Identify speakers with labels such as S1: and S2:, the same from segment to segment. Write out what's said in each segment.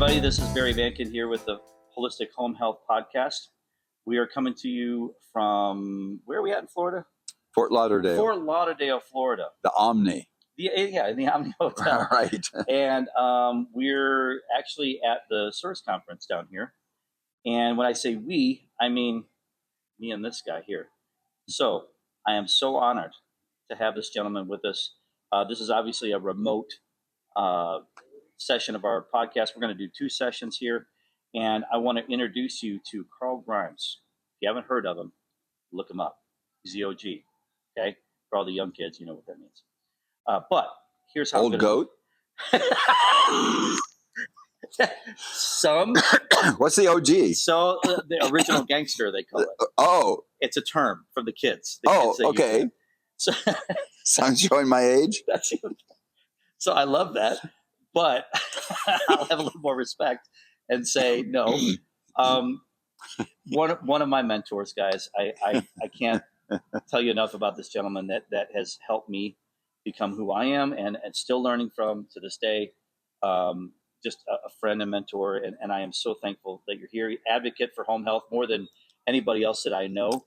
S1: everybody. This is Barry Mankin here with the Holistic Home Health Podcast. We are coming to you from, where are we at in Florida?
S2: Fort Lauderdale.
S1: Fort Lauderdale, Florida.
S2: The Omni.
S1: Yeah, in the Omni Hotel.
S2: Right.
S1: And we're actually at the SIRS conference down here. And when I say we, I mean me and this guy here. So I am so honored to have this gentleman with us. This is obviously a remote session of our podcast. We're going to do 2 sessions here. And I want to introduce you to Carl Grimes. If you haven't heard of him, look him up. He's the OG. Okay? For all the young kids, you know what that means. But here's how.
S2: Old goat?
S1: Some.
S2: What's the OG?
S1: So the original gangster, they call it.
S2: Oh.
S1: It's a term from the kids.
S2: Okay.
S1: So,
S2: sounds showing my age.
S1: So I love that. But I'll have a little more respect and say no. One of my mentors, guys, I can't tell you enough about this gentleman that has helped me become who I am and still learning from to this day. Just a friend and mentor, and I am so thankful that you're here. Advocate for home health more than anybody else that I know,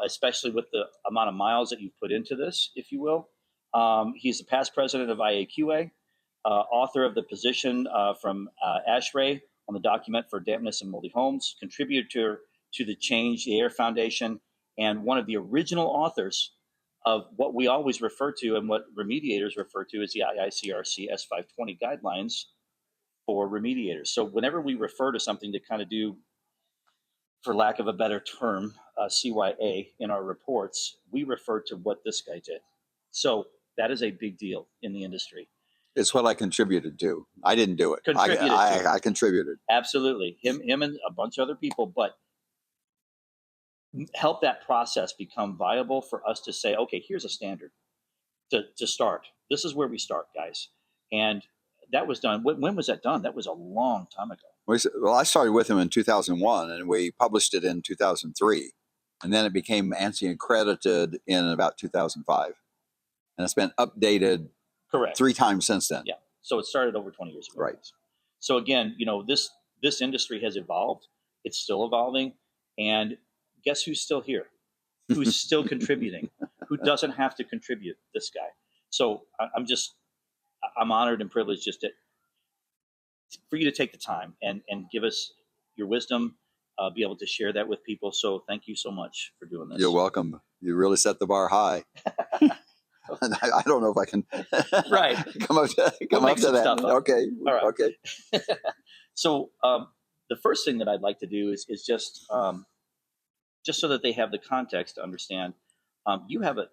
S1: especially with the amount of miles that you've put into this, if you will. He's the past president of IAQA, author of the position from ASHRAE on the document for dampness in moldy homes, contributor to the Change the Air Foundation, and one of the original authors of what we always refer to and what remediators refer to as the IICRC S520 guidelines for remediators. So whenever we refer to something to kind of do, for lack of a better term, CYA in our reports, we refer to what this guy did. So that is a big deal in the industry.
S2: It's what I contributed to. I didn't do it. I contributed.
S1: Absolutely. Him and a bunch of other people, but help that process become viable for us to say, okay, here's a standard to start. This is where we start, guys. And that was done. When was that done? That was a long time ago.
S2: Well, I started with him in 2001, and we published it in 2003. And then it became ANSI accredited in about 2005. And it's been updated
S1: correct
S2: 3 times since then.
S1: Yeah. So it started over 20 years ago.
S2: Right.
S1: So again, this industry has evolved. It's still evolving. And guess who's still here? Who's still contributing? Who doesn't have to contribute? This guy. So I'm honored and privileged just for you to take the time and give us your wisdom, be able to share that with people. So thank you so much for doing this.
S2: You're welcome. You really set the bar high. I don't know if I can come up to that. Okay.
S1: All right.
S2: Okay.
S1: So the first thing that I'd like to do is just so that they have the context to understand, you have a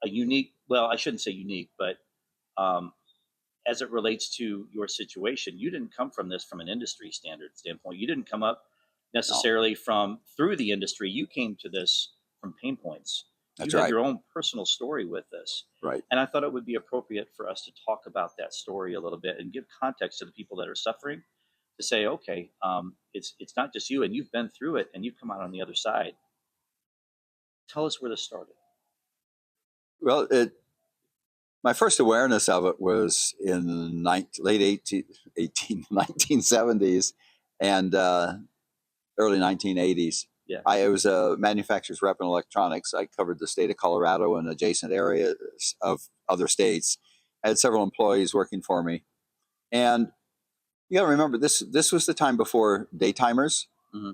S1: unique, well, I shouldn't say unique, but as it relates to your situation, you didn't come from this from an industry standpoint. You didn't come up necessarily through the industry. You came to this from pain points.
S2: That's
S1: you
S2: right.
S1: have your own personal story with this.
S2: Right.
S1: And I thought it would be appropriate for us to talk about that story a little bit and give context to the people that are suffering to say, okay, it's not just you, and you've been through it and you've come out on the other side. Tell us where this started.
S2: Well, my first awareness of it was in the late 1970s and early 1980s.
S1: Yeah.
S2: I was a manufacturer's rep in electronics. I covered the state of Colorado and adjacent areas of other states. I had several employees working for me. And you got to remember, this was the time before daytimers.
S1: Mm-hmm.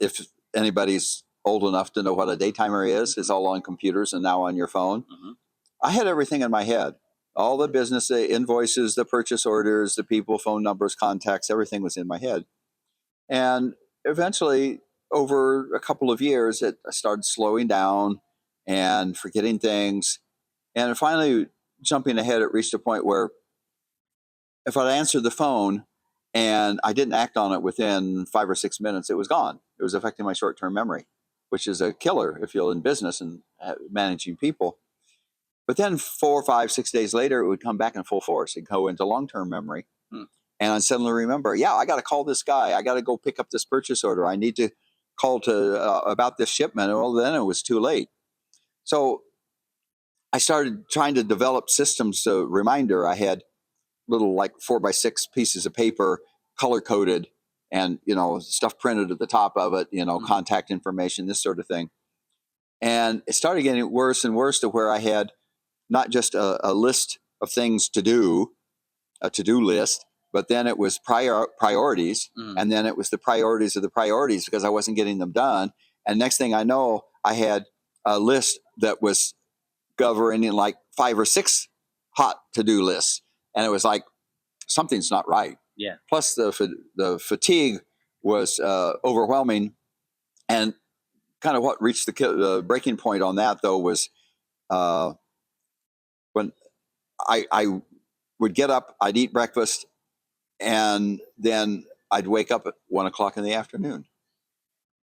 S2: If anybody's old enough to know what a daytimer is, it's all on computers and now on your phone.
S1: Mm-hmm.
S2: I had everything in my head. All the business, the invoices, the purchase orders, the people, phone numbers, contacts, everything was in my head. And eventually, over a couple of years, I started slowing down and forgetting things. And finally, jumping ahead, it reached a point where if I'd answered the phone and I didn't act on it within 5 or 6 minutes, it was gone. It was affecting my short-term memory, which is a killer if you're in business and managing people. But then 4, 5, 6 days later, it would come back in full force. It'd go into long-term memory. And I'd suddenly remember, I got to call this guy. I got to go pick up this purchase order. I need to call about this shipment. Well, then it was too late. So I started trying to develop systems to reminder. I had little 4x6 pieces of paper color coded and, stuff printed at the top of it,
S1: Mhm.
S2: contact information, this sort of thing. And it started getting worse and worse to where I had not just a list of things to do, a to-do list, but then it was priorities,
S1: Mhm.
S2: and then it was the priorities of the priorities because I wasn't getting them done. And next thing I know, I had a list that was governing like 5 or 6 hot to-do lists, and it was like something's not right.
S1: Yeah.
S2: Plus the fatigue was overwhelming, and kind of what reached the breaking point on that though was uh, when I would get up, I'd eat breakfast, and then I'd wake up at 1 o'clock in the afternoon.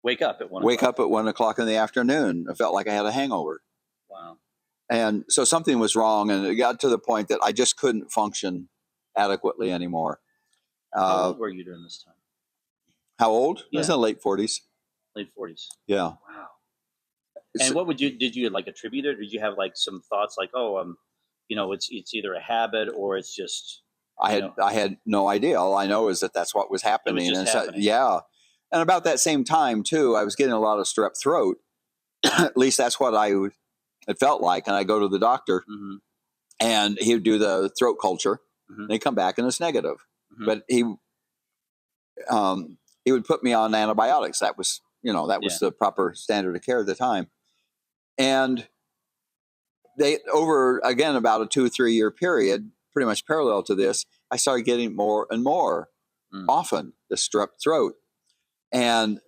S1: Wake up at 1
S2: Wake
S1: o'clock.
S2: up at 1 o'clock in the afternoon. I felt like I had a hangover.
S1: Wow.
S2: And so something was wrong, and it got to the point that I just couldn't function adequately anymore.
S1: How old were you during this time?
S2: How old? I was
S1: Yeah.
S2: in the late 40s.
S1: Late 40s.
S2: Yeah.
S1: Wow.
S2: It's-
S1: And what did you like attribute it? Or did you have like some thoughts like, oh, it's either a habit or it's just,
S2: I had no idea. All I know is that that's what was happening.
S1: just
S2: And so,
S1: happening.
S2: yeah. And about that same time too, I was getting a lot of strep throat. At least that's what it felt like. And I go to the doctor,
S1: Mhm.
S2: and he would do the throat culture.
S1: Mhm.
S2: And they come back and it's negative.
S1: Mhm.
S2: But he would put me on antibiotics. That was
S1: Yeah.
S2: the proper standard of care at the time. And they, over again about a 2 or 3 year period, pretty much parallel to this, I started getting more and more
S1: Mm.
S2: often the strep throat, and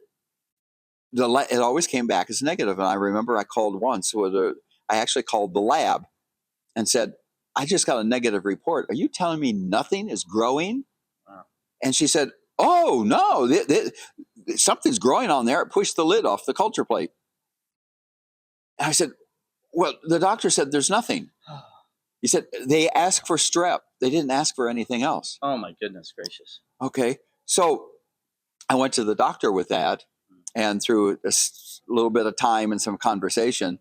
S2: it always came back as negative. And I remember I called once I actually called the lab and said, I just got a negative report. Are you telling me nothing is growing?
S1: Wow.
S2: And she said, oh no, something's growing on there. It pushed the lid off the culture plate. And I said, well, the doctor said there's nothing. He said, they asked for strep. They didn't ask for anything else.
S1: Oh my goodness gracious.
S2: Okay. So I went to the doctor with that, and through a little bit of time and some conversation,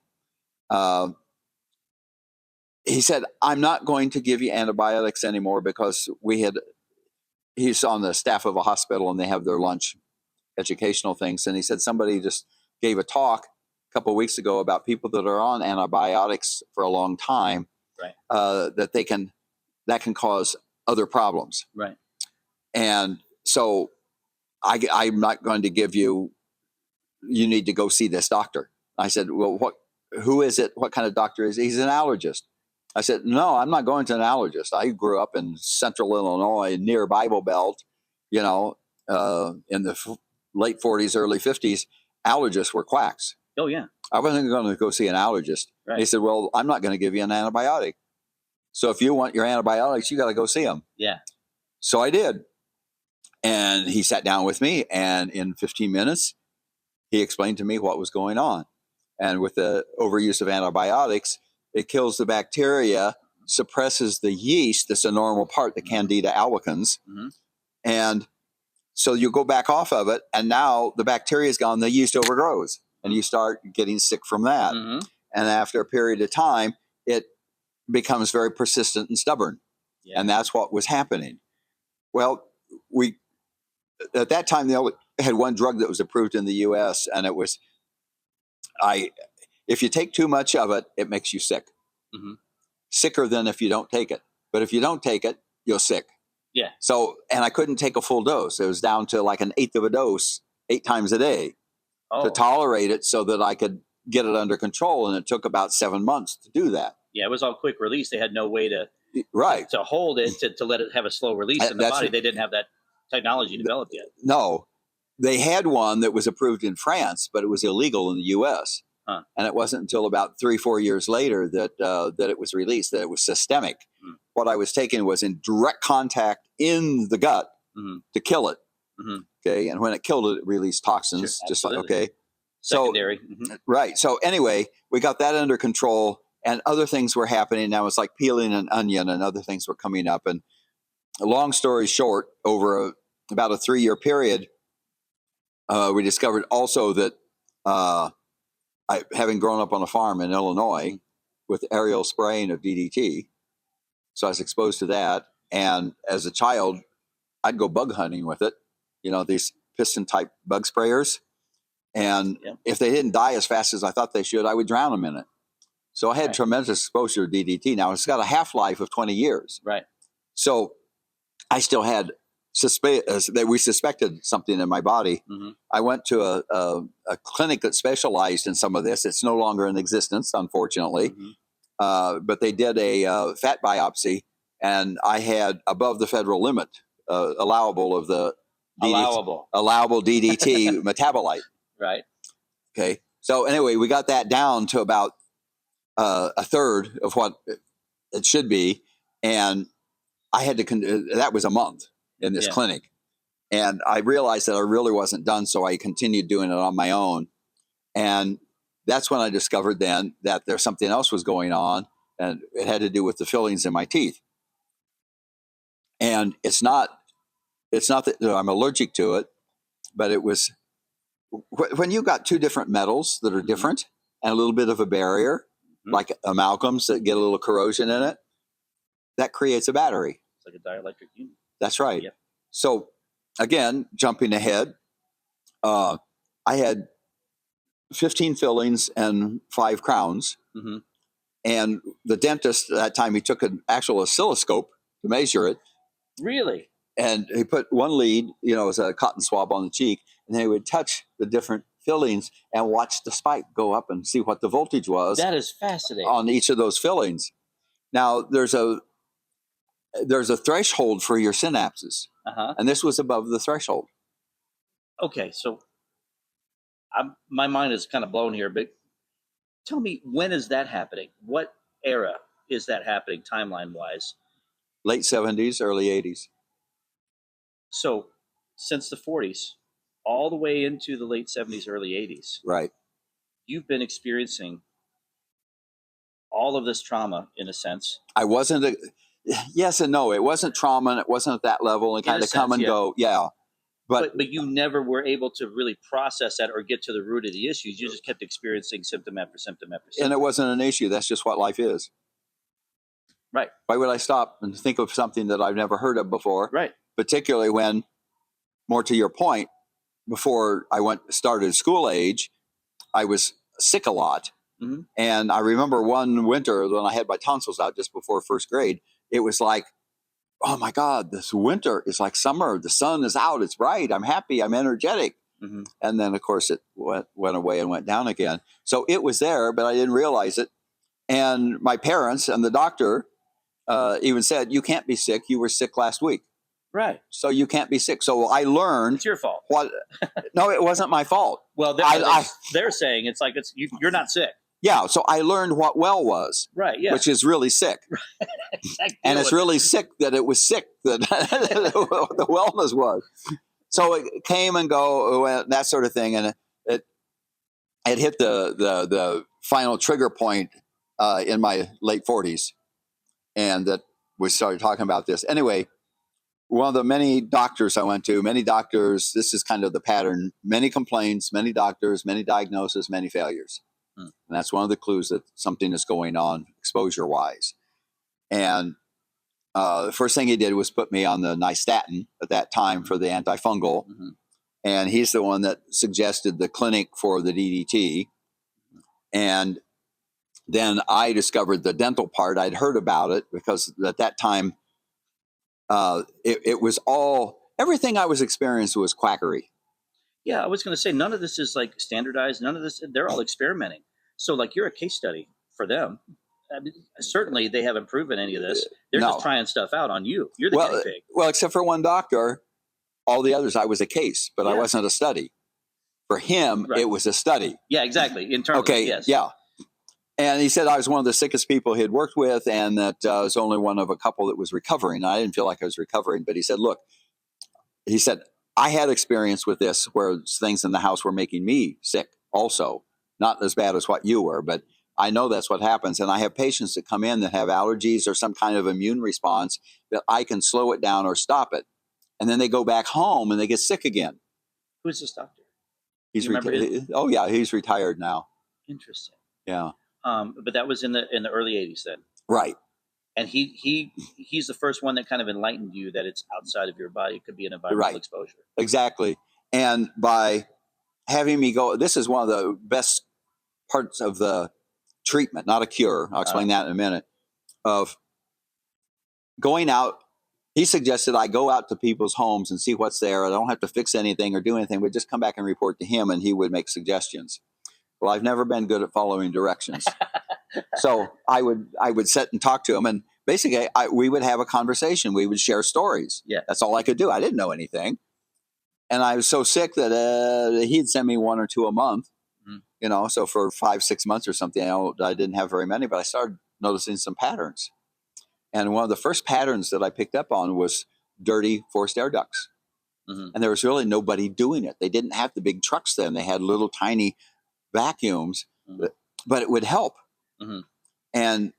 S2: he said, I'm not going to give you antibiotics anymore because he's on the staff of a hospital and they have their lunch educational things. And he said, somebody just gave a talk a couple of weeks ago about people that are on antibiotics for a long time,
S1: Right.
S2: That can cause other problems.
S1: Right.
S2: And so I'm not going to give you need to go see this doctor. I said, well, who is it? What kind of doctor is he? He's an allergist. I said, no, I'm not going to an allergist. I grew up in central Illinois near Bible Belt, in the late 40s, early 50s. Allergists were quacks.
S1: Oh yeah.
S2: I wasn't going to go see an allergist.
S1: Right.
S2: He said, well, I'm not going to give you an antibiotic. So if you want your antibiotics, you got to go see him.
S1: Yeah.
S2: So I did. And he sat down with me, and in 15 minutes, he explained to me what was going on. And with the overuse of antibiotics, it kills the bacteria, suppresses the yeast, that's a normal part, the Candida albicans.
S1: Mm-hmm.
S2: And so you go back off of it, and now the bacteria is gone, the yeast overgrows, and you start getting sick from that.
S1: Mm-hmm.
S2: And after a period of time, it becomes very persistent and stubborn.
S1: Yeah.
S2: And that's what was happening. Well, at that time, they only had one drug that was approved in the U.S., and it was, if you take too much of it, it makes you sick.
S1: Mm-hmm.
S2: Sicker than if you don't take it. But if you don't take it, you're sick.
S1: Yeah.
S2: So, and I couldn't take a full dose. It was down to like an eighth of a dose 8 times a day to tolerate it so that I could get it under control. And it took about 7 months to do that.
S1: Yeah, it was all quick release. They had no way to hold it, to let it have a slow release in the body. They didn't have that technology developed yet.
S2: No. They had one that was approved in France, but it was illegal in the U.S.
S1: Huh.
S2: And it wasn't until about 3-4 years later that it was released, that it was systemic.
S1: Mm.
S2: What I was taking was in direct contact in the gut to kill it.
S1: Mm-hmm.
S2: Okay. And when it killed it, it released toxins,
S1: Sure,
S2: just like, okay.
S1: Secondary.
S2: So, right. So anyway, we got that under control, and other things were happening. Now it's like peeling an onion, and other things were coming up. And long story short, over about a 3-year period, we discovered also that having grown up on a farm in Illinois with aerial spraying of DDT, so I was exposed to that. And as a child, I'd go bug hunting with it, these piston type bug sprayers. And if they didn't die as fast as I thought they should, I would drown them in it. So I had tremendous exposure to DDT. Now it's got a half-life of 20 years.
S1: Right.
S2: So I still had that we suspected something in my body.
S1: Mm-hmm.
S2: I went to a clinic that specialized in some of this. It's no longer in existence, unfortunately.
S1: Mm-hmm.
S2: But they did a fat biopsy, and I had above the federal limit allowable of the allowable DDT metabolite.
S1: Right.
S2: Okay. So anyway, we got that down to about a third of what it should be, and I had to. That was a month in this clinic, and I realized that I really wasn't done. So I continued doing it on my own, and that's when I discovered then that there's something else was going on, and it had to do with the fillings in my teeth. And it's not that I'm allergic to it, but it was when you got two different metals that are different and a little bit of a barrier, like amalgams that get a little corrosion in it, that creates a battery.
S1: It's like a dielectric unit.
S2: That's right.
S1: Yep.
S2: So again, jumping ahead, I had 15 fillings and 5 crowns.
S1: Mm-hmm.
S2: And the dentist at that time, he took an actual oscilloscope to measure it.
S1: Really?
S2: And he put one lead, as a cotton swab on the cheek, and then he would touch the different fillings and watch the spike go up and see what the voltage was.
S1: That is fascinating.
S2: On each of those fillings. Now, there's a threshold for your synapses, and this was above the threshold.
S1: Okay, so my mind is kind of blown here, but tell me, when is that happening? What era is that happening timeline-wise?
S2: Late 70s, early 80s.
S1: So since the 40s, all the way into the late 70s, early 80s.
S2: Right.
S1: You've been experiencing all of this trauma, in a sense.
S2: I wasn't, yes and no. It wasn't trauma, and it wasn't at that level, and kind of come and go. Yeah. But
S1: you never were able to really process that or get to the root of the issues. You just kept experiencing symptom after symptom after symptom.
S2: And it wasn't an issue. That's just what life is.
S1: Right.
S2: Why would I stop and think of something that I've never heard of before?
S1: Right.
S2: Particularly when, more to your point, before I started school age, I was sick a lot.
S1: Mm-hmm.
S2: And I remember one winter when I had my tonsils out just before first grade, it was like, oh my God, this winter is like summer. The sun is out. It's bright. I'm happy. I'm energetic.
S1: Mm-hmm.
S2: And then, of course, it went away and went down again. So it was there, but I didn't realize it. And my parents and the doctor even said, you can't be sick. You were sick last week.
S1: Right.
S2: So you can't be sick. So I learned.
S1: It's your fault.
S2: No, it wasn't my fault.
S1: Well, they're saying it's like you're not sick.
S2: Yeah. So I learned what well was.
S1: Right. Yeah.
S2: Which is really sick.
S1: Exactly.
S2: And it's really sick that it was sick that the wellness was. So it came and go, that sort of thing. And it hit the final trigger point in my late 40s. And that we started talking about this. Anyway, one of the many doctors I went to, this is kind of the pattern, many complaints, many doctors, many diagnoses, many failures. And that's one of the clues that something is going on exposure-wise. And the first thing he did was put me on the nystatin at that time for the antifungal. Mm-hmm. And he's the one that suggested the clinic for the DDT. And then I discovered the dental part. I'd heard about it because at that time, it was everything I was experiencing was quackery.
S1: Yeah, I was going to say, none of this is like standardized. None of this, they're all experimenting. So like you're a case study for them. I mean, certainly they haven't proven any of this. They're just trying stuff out on you. You're the guinea pig.
S2: Well, except for one doctor, all the others, I was a case, but I wasn't a study. For him, it was a study.
S1: Yeah, exactly. Internally,
S2: okay,
S1: yes.
S2: Yeah. And he said I was one of the sickest people he had worked with, and that I was only one of a couple that was recovering. I didn't feel like I was recovering, but he said, look, I had experience with this where things in the house were making me sick also. Not as bad as what you were, but I know that's what happens. And I have patients that come in that have allergies or some kind of immune response that I can slow it down or stop it. And then they go back home and they get sick again.
S1: Who's this doctor?
S2: He's oh yeah, he's retired now.
S1: Interesting.
S2: Yeah.
S1: But that was in the early 80s then.
S2: Right.
S1: And he's the first one that kind of enlightened you that it's outside of your body. It could be an environmental
S2: Right.
S1: exposure.
S2: Exactly. And by having me go, this is one of the best parts of the treatment, not a cure. I'll explain that in a minute. Of going out, he suggested I go out to people's homes and see what's there. I don't have to fix anything or do anything, but just come back and report to him, and he would make suggestions. Well, I've never been good at following directions, so I would sit and talk to him, and basically we would have a conversation. We would share stories.
S1: Yeah,
S2: that's all I could do. I didn't know anything, and I was so sick that he'd send me 1 or 2 a month. So for 5-6 months or something, I didn't have very many, but I started noticing some patterns. And one of the first patterns that I picked up on was dirty forced air ducts. And there was really nobody doing it. They didn't have the big trucks then. They had little tiny vacuums, but it would help. And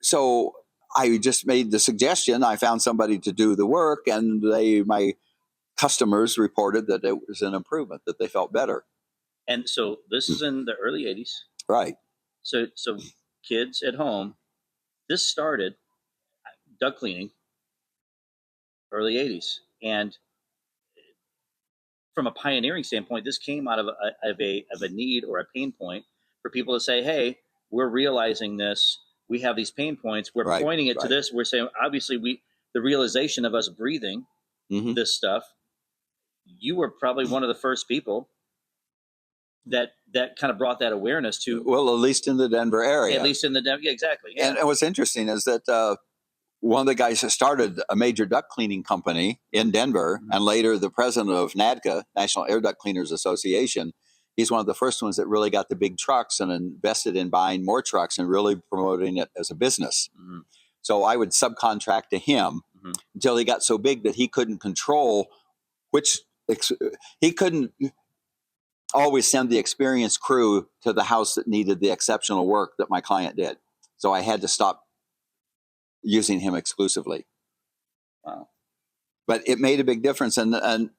S2: so I just made the suggestion. I found somebody to do the work, and my customers reported that it was an improvement, that they felt better.
S1: And so this is in the early 80s.
S2: Right.
S1: So kids at home, this started duct cleaning, early 80s. And from a pioneering standpoint, this came out of a need or a pain point for people to say, hey, we're realizing this. We have these pain points. We're pointing it to this. We're saying, obviously, the realization of us breathing this stuff, you were probably one of the first people that kind of brought that awareness to.
S2: Well, at least in the Denver area.
S1: At least in the Denver, yeah, exactly. Yeah.
S2: And what's interesting is that one of the guys that started a major duct cleaning company in Denver, and later the president of NADCA, National Air Duct Cleaners Association, he's one of the first ones that really got the big trucks and invested in buying more trucks and really promoting it as a business. So I would subcontract to him until he got so big that he couldn't control he couldn't always send the experienced crew to the house that needed the exceptional work that my client did. So I had to stop using him exclusively.
S1: Wow.
S2: But it made a big difference. And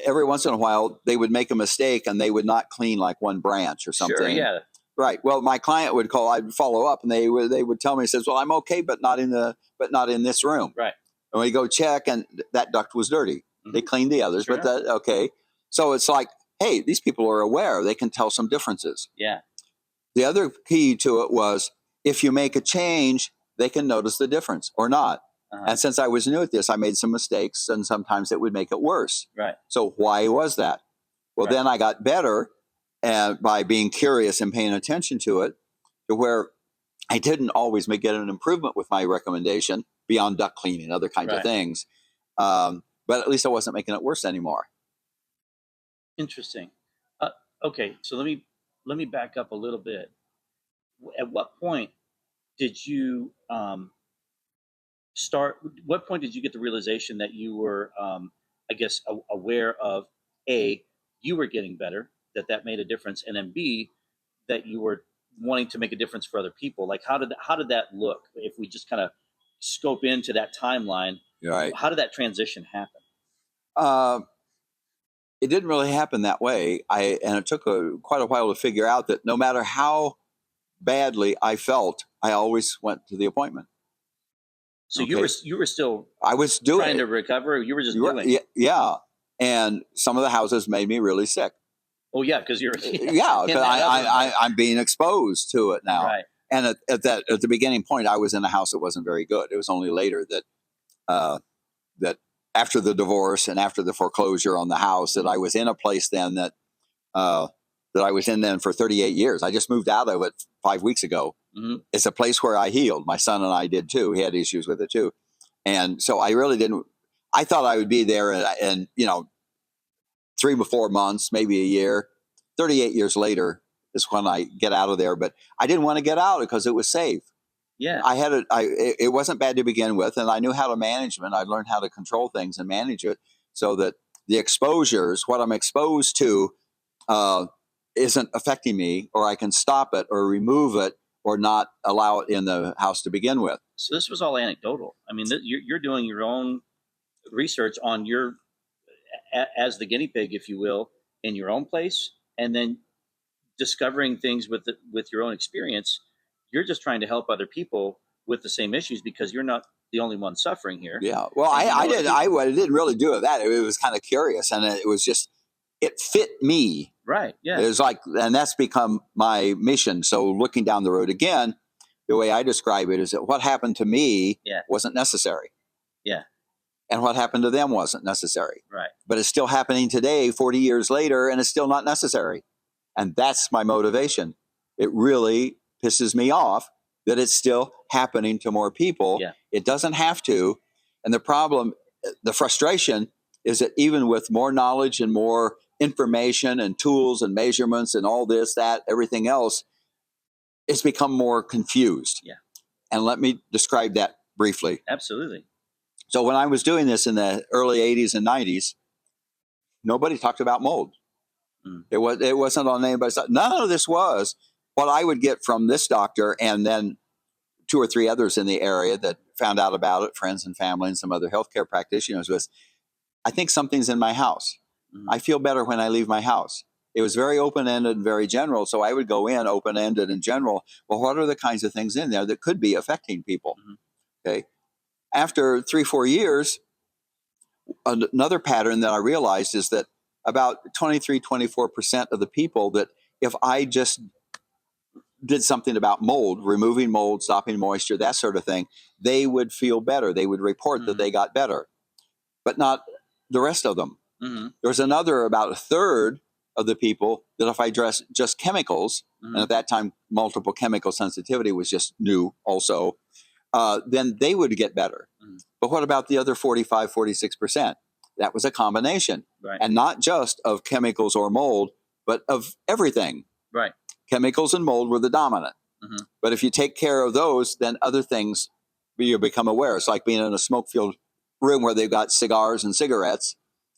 S2: every once in a while, they would make a mistake and they would not clean like one branch or something.
S1: Sure, yeah.
S2: Right. Well, my client would call, I'd follow up, and they would tell me, he says, well, I'm okay, but not in this room.
S1: Right.
S2: And we go check, and that duct was dirty. They cleaned the others,
S1: Sure.
S2: but okay. So it's like, hey, these people are aware. They can tell some differences.
S1: Yeah.
S2: The other key to it was, if you make a change, they can notice the difference or not. And since I was new at this, I made some mistakes, and sometimes it would make it worse.
S1: Right.
S2: So why was that? Well, then I got better by being curious and paying attention to it, to where I didn't always get an improvement with my recommendation beyond duct cleaning, other kinds of things. But at least I wasn't making it worse anymore.
S1: Interesting. Okay, so let me back up a little bit. At what point did you what point did you get the realization that you were, I guess, aware of, A, you were getting better, that made a difference, and then B, that you were wanting to make a difference for other people? Like, how did that look? If we just kind of scope into that timeline,
S2: Right.
S1: How did that transition happen?
S2: It didn't really happen that way. And it took quite a while to figure out that no matter how badly I felt, I always went to the appointment.
S1: So you were still
S2: I was doing
S1: trying to recover. You were just doing.
S2: Yeah. And some of the houses made me really sick.
S1: Oh yeah, because you're
S2: because I'm being exposed to it now.
S1: Right.
S2: And at the beginning point, I was in a house that wasn't very good. It was only later that after the divorce and after the foreclosure on the house, that I was in a place then that I was in then for 38 years. I just moved out of it 5 weeks ago. It's a place where I healed. My son and I did too. He had issues with it too. And so I really didn't, I thought I would be there in 3 to 4 months, maybe a year. 38 years later is when I get out of there. But I didn't want to get out because it was safe.
S1: Yeah.
S2: It wasn't bad to begin with, and I knew how to manage it. I learned how to control things and manage it so that the exposures, what I'm exposed to, isn't affecting me, or I can stop it or remove it or not allow it in the house to begin with.
S1: So this was all anecdotal. I mean, you're doing your own research on as the guinea pig, if you will, in your own place, and then discovering things with your own experience. You're just trying to help other people with the same issues because you're not the only one suffering here.
S2: Yeah. Well,
S1: And you know other
S2: I
S1: people.
S2: didn't really do that. It was kind of curious, and it was just it fit me.
S1: Right. Yeah.
S2: It was like, and that's become my mission. So looking down the road again, the way I describe it is that what happened to me
S1: Yeah.
S2: wasn't necessary.
S1: Yeah.
S2: And what happened to them wasn't necessary.
S1: Right.
S2: But it's still happening today, 40 years later, and it's still not necessary. And that's my motivation. It really pisses me off that it's still happening to more people.
S1: Yeah.
S2: It doesn't have to. And the problem, the frustration is that even with more knowledge and more information and tools and measurements and all this, that, everything else, it's become more confused.
S1: Yeah.
S2: And let me describe that briefly.
S1: Absolutely.
S2: So when I was doing this in the early 80s and 90s, nobody talked about mold. It wasn't on anybody's side. None of this was. What I would get from this doctor and then 2 or 3 others in the area that found out about it, friends and family and some other healthcare practitioners, was, I think something's in my house. I feel better when I leave my house. It was very open-ended and very general, so I would go in open-ended and general. Well, what are the kinds of things in there that could be affecting people? Okay. After 3-4 years, another pattern that I realized is that about 23-24% of the people that if I just did something about mold, removing mold, stopping moisture, that sort of thing, they would feel better. They would report that they got better, but not the rest of them. There's another about a third of the people that if I address just chemicals, and at that time multiple chemical sensitivity was just new also, then they would get better. But what about the other 45-46%? That was a combination.
S1: Right.
S2: And not just of chemicals or mold, but of everything.
S1: Right.
S2: Chemicals and mold were the dominant. But if you take care of those, then other things you become aware. It's like being in a smoke-filled room where they've got cigars and cigarettes.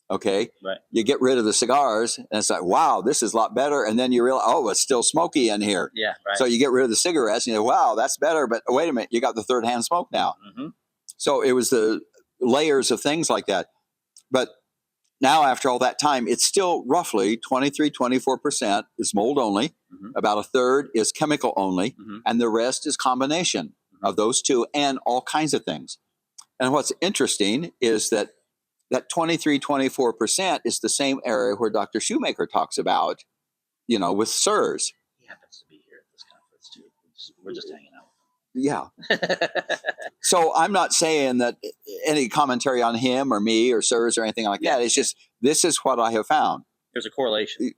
S2: Okay.
S1: Right.
S2: You get rid of the cigars, and it's like, wow, this is a lot better. And then you realize, oh, it's still smoky in here.
S1: Yeah. Right.
S2: So you get rid of the cigarettes, and you go, wow, that's better. But wait a minute, you got the third-hand smoke now. So it was the layers of things like that. But now, after all that time, it's still roughly 23-24% is mold only. About a third is chemical only. And the rest is combination of those two and all kinds of things. And what's interesting is that 23-24% is the same area where Dr. Shoemaker talks about, with SIRS.
S1: He happens to be here at this conference too. We're just hanging out.
S2: Yeah. So I'm not saying that any commentary on him or me or SIRS or anything like that. It's just, this is what I have found.
S1: There's a correlation.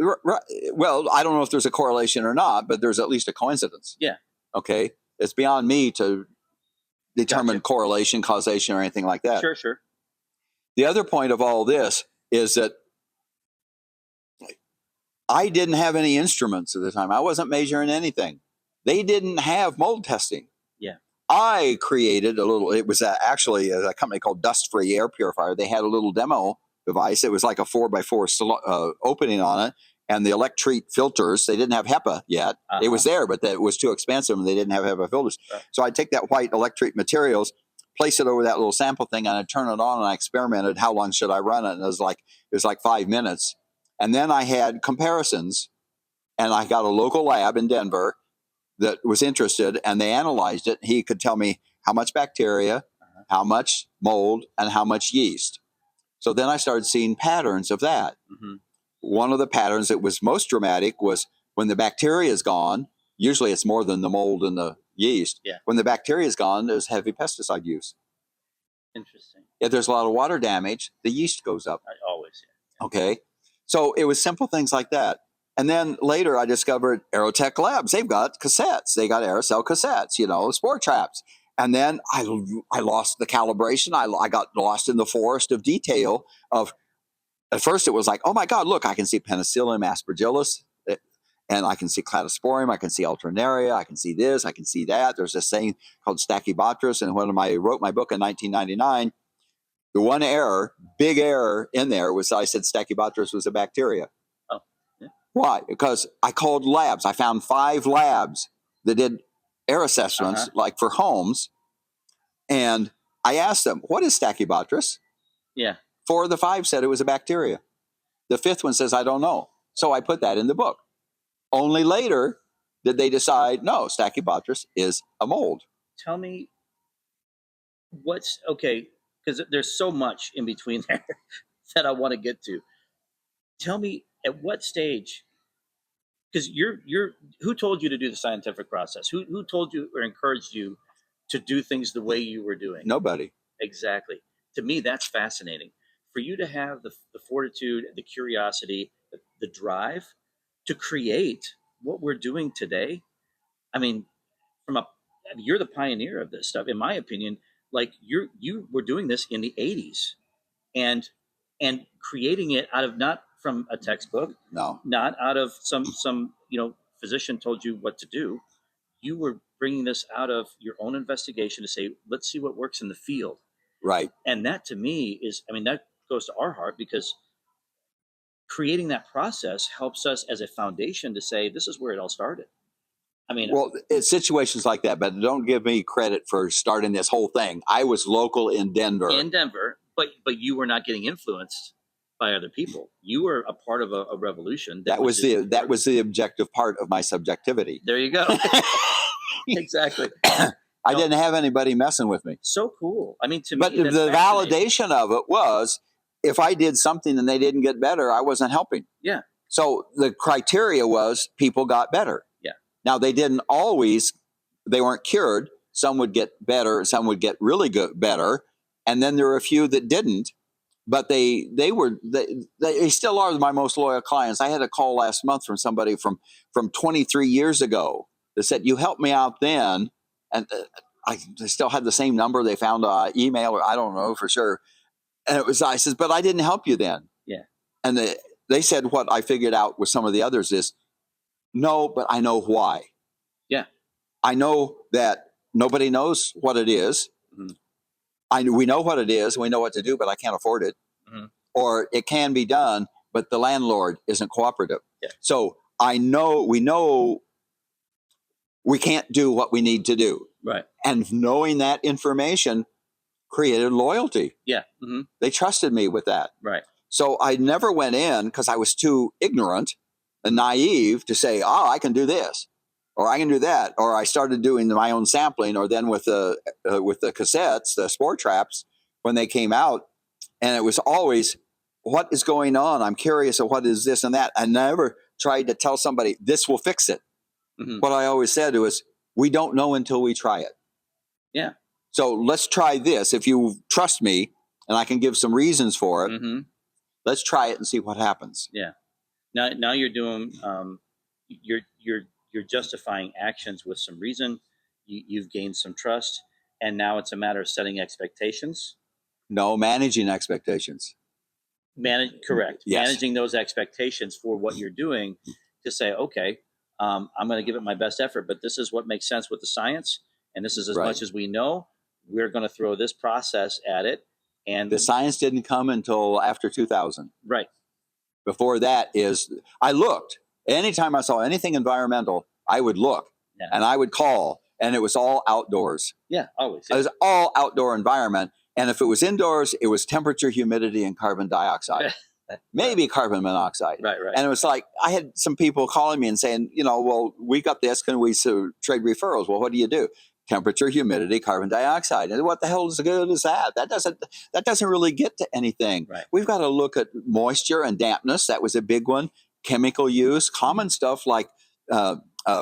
S2: Well, I don't know if there's a correlation or not, but there's at least a coincidence.
S1: Yeah.
S2: Okay. It's beyond me to determine correlation, causation, or anything like that.
S1: Sure.
S2: The other point of all this is that I didn't have any instruments at the time. I wasn't measuring anything. They didn't have mold testing.
S1: Yeah.
S2: I created it was actually a company called Dust Free Air Purifier. They had a little demo device. It was like a 4x4 opening on it. And the electrete filters, they didn't have HEPA yet. It was there, but it was too expensive and they didn't have HEPA filters. So I'd take that white electrete materials, place it over that little sample thing, and I'd turn it on, and I experimented. How long should I run it? And it was like 5 minutes. And then I had comparisons, and I got a local lab in Denver that was interested, and they analyzed it. He could tell me how much bacteria, how much mold, and how much yeast. So then I started seeing patterns of that. One of the patterns that was most dramatic was when the bacteria is gone. Usually it's more than the mold and the yeast.
S1: Yeah.
S2: When the bacteria is gone, there's heavy pesticide use.
S1: Interesting.
S2: If there's a lot of water damage, the yeast goes up.
S1: Always. Yeah.
S2: Okay. So it was simple things like that. And then later I discovered Aerotech Labs. They've got cassettes. They got aerosol cassettes, spore traps. And then I lost the calibration. I got lost in the forest of detail of, at first it was like, oh my God, look, I can see Penicillium aspergillus, and I can see Cladosporium, I can see Alternaria, I can see this, I can see that. There's this thing called Stachybotrys, and when I wrote my book in 1999, the one error, big error in there was I said Stachybotrys was a bacteria.
S1: Oh, yeah.
S2: Why? Because I called labs. I found 5 labs that did air assessments, like for homes, and I asked them, what is Stachybotrys?
S1: Yeah.
S2: 4 of the 5 said it was a bacteria. The 5th one says, I don't know. So I put that in the book. Only later did they decide, no, Stachybotrys is a mold.
S1: Tell me what's okay, because there's so much in between there that I want to get to. Tell me at what stage, because you're who told you to do the scientific process? Who told you or encouraged you to do things the way you were doing?
S2: Nobody.
S1: Exactly. To me, that's fascinating. For you to have the fortitude, the curiosity, the drive to create what we're doing today. I mean, from a you're the pioneer of this stuff, in my opinion. Like you were doing this in the '80s, and creating it out of not from a textbook,
S2: No.
S1: not out of some physician told you what to do. You were bringing this out of your own investigation to say, let's see what works in the field.
S2: Right.
S1: And that to me is, I mean, that goes to our heart, because creating that process helps us as a foundation to say, this is where it all started. I mean,
S2: Well, it's situations like that, but don't give me credit for starting this whole thing. I was local in Denver.
S1: in Denver, but you were not getting influenced by other people. You were a part of a revolution.
S2: That was the objective part of my subjectivity.
S1: There you go. Exactly.
S2: I didn't have anybody messing with me.
S1: So cool. I mean, to
S2: But
S1: me,
S2: the validation of it was, if I did something and they didn't get better, I wasn't helping.
S1: Yeah.
S2: So the criteria was people got better.
S1: Yeah.
S2: Now they weren't cured. Some would get better, some would get really good better, and then there were a few that didn't. But they still are my most loyal clients. I had a call last month from somebody from 23 years ago that said, "You helped me out then," and I still had the same number. They found an email, or I don't know for sure. And I says, "But I didn't help you then."
S1: Yeah.
S2: And they said what I figured out with some of the others is, no, but I know why.
S1: Yeah.
S2: I know that nobody knows what it is.
S1: Mm-hmm.
S2: We know what it is. We know what to do, but I can't afford it.
S1: Mm-hmm.
S2: Or it can be done, but the landlord isn't cooperative.
S1: Yeah.
S2: So we know we can't do what we need to do.
S1: Right.
S2: And knowing that information created loyalty.
S1: Yeah. Mm-hmm.
S2: They trusted me with that.
S1: Right.
S2: So I never went in because I was too ignorant and naive to say, "Oh, I can do this, or I can do that," or I started doing my own sampling, or then with the cassettes, the spore traps, when they came out, and it was always, "What is going on? I'm curious of what is this and that." I never tried to tell somebody this will fix it.
S1: Mm-hmm.
S2: What I always said was, "We don't know until we try it."
S1: Yeah.
S2: So let's try this. If you trust me, and I can give some reasons for it,
S1: mm-hmm.
S2: let's try it and see what happens.
S1: Yeah. Now you're doing you're justifying actions with some reason. You've gained some trust, and now it's a matter of setting expectations.
S2: No, managing expectations.
S1: Correct.
S2: Yes.
S1: Managing those expectations for what you're doing, to say, okay, I'm going to give it my best effort, but this is what makes sense with the science, and this is as much as we know. We're going to throw this process at it, and
S2: the science didn't come until after 2000.
S1: Right.
S2: Before that I looked. Anytime I saw anything environmental, I would look, and I would call, and it was all outdoors.
S1: Yeah, always. Yeah.
S2: It was all outdoor environment. And if it was indoors, it was temperature, humidity, and carbon dioxide. Maybe carbon monoxide.
S1: Right.
S2: And it was like, I had some people calling me and saying, well, we got this. Can we trade referrals? Well, what do you do? Temperature, humidity, carbon dioxide. And what the hell is good is that? That doesn't really get to anything.
S1: Right.
S2: We've got to look at moisture and dampness. That was a big one. Chemical use, common stuff like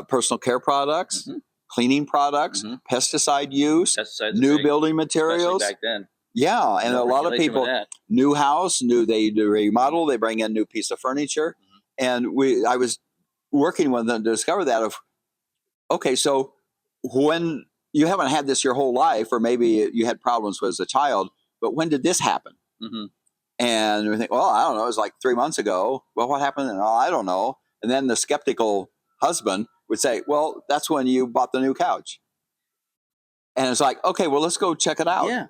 S2: personal care products, cleaning products, pesticide use, new building materials.
S1: Back then.
S2: Yeah, and a lot of people, new house, they remodel, they bring in new piece of furniture. And I was working with them to discover that okay, so when you haven't had this your whole life, or maybe you had problems as a child, but when did this happen? And we think, well, I don't know, it was like 3 months ago. Well, what happened? And, I don't know. And then the skeptical husband would say, well, that's when you bought the new couch. And it's like, okay, well, let's go check it out.
S1: Yeah.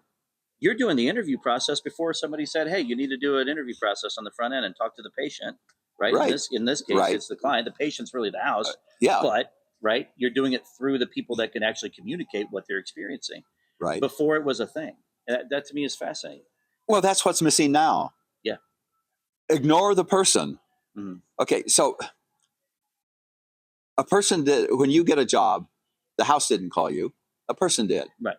S1: You're doing the interview process before somebody said, hey, you need to do an interview process on the front end and talk to the patient, right? In this case, it's the client. The patient's really the house. But, you're doing it through the people that can actually communicate what they're experiencing. Right. Before it was a thing. That to me is fascinating.
S2: Well, that's what's missing now.
S1: Yeah.
S2: Ignore the person. Okay, so a person did, when you get a job, the house didn't call you. A person did.
S1: Right.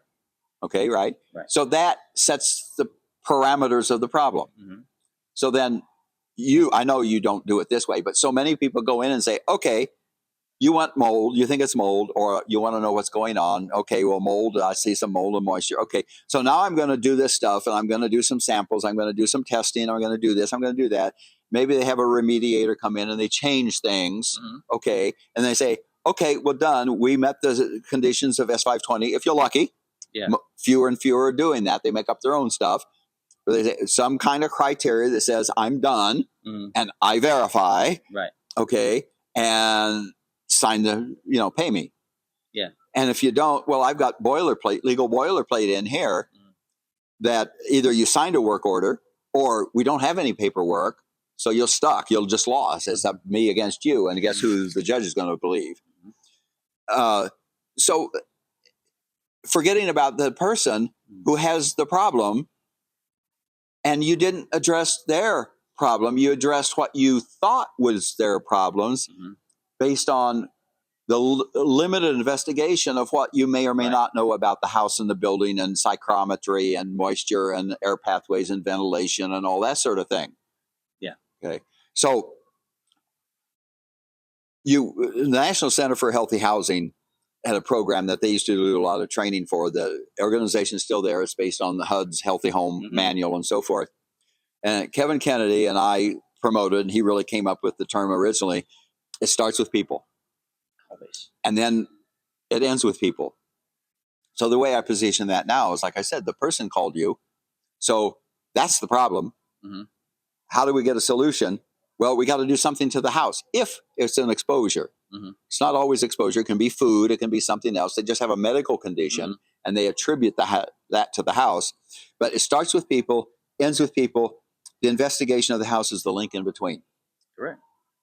S2: Okay, right?
S1: Right.
S2: So that sets the parameters of the problem.
S1: Mm-hmm.
S2: So then I know you don't do it this way, but so many people go in and say, okay, you want mold, you think it's mold, or you want to know what's going on. Okay, well, mold, I see some mold and moisture. Okay, so now I'm going to do this stuff, and I'm going to do some samples. I'm going to do some testing. I'm going to do this. I'm going to do that. Maybe they have a remediator come in and they change things.
S1: Mm-hmm.
S2: Okay, and they say, okay, well, done. We met the conditions of S520. If you're lucky,
S1: Yeah.
S2: fewer and fewer are doing that. They make up their own stuff. But they say some kind of criteria that says I'm done and I verify.
S1: Right.
S2: Okay, and sign the, pay me.
S1: Yeah.
S2: And if you don't, well, I've got legal boilerplate in here that either you signed a work order or we don't have any paperwork. So you're stuck. You'll just lost. It's up me against you. And guess who the judge is going to believe? So forgetting about the person who has the problem, and you didn't address their problem. You addressed what you thought was their problems based on the limited investigation of what you may or may not know about the house and the building and psychrometry and moisture and air pathways and ventilation and all that sort of thing.
S1: Yeah.
S2: Okay. So the National Center for Healthy Housing had a program that they used to do a lot of training for. The organization is still there. It's based on the HUD's Healthy Home Manual and so forth. And Kevin Kennedy and I promoted, and he really came up with the term originally. It starts with people.
S1: Always.
S2: And then it ends with people. So the way I position that now is, like I said, the person called you. So that's the problem. How do we get a solution? Well, we got to do something to the house. If it's an exposure, it's not always exposure. It can be food. It can be something else. They just have a medical condition and they attribute that to the house. But it starts with people, ends with people. The investigation of the house is the link in between.
S1: Correct.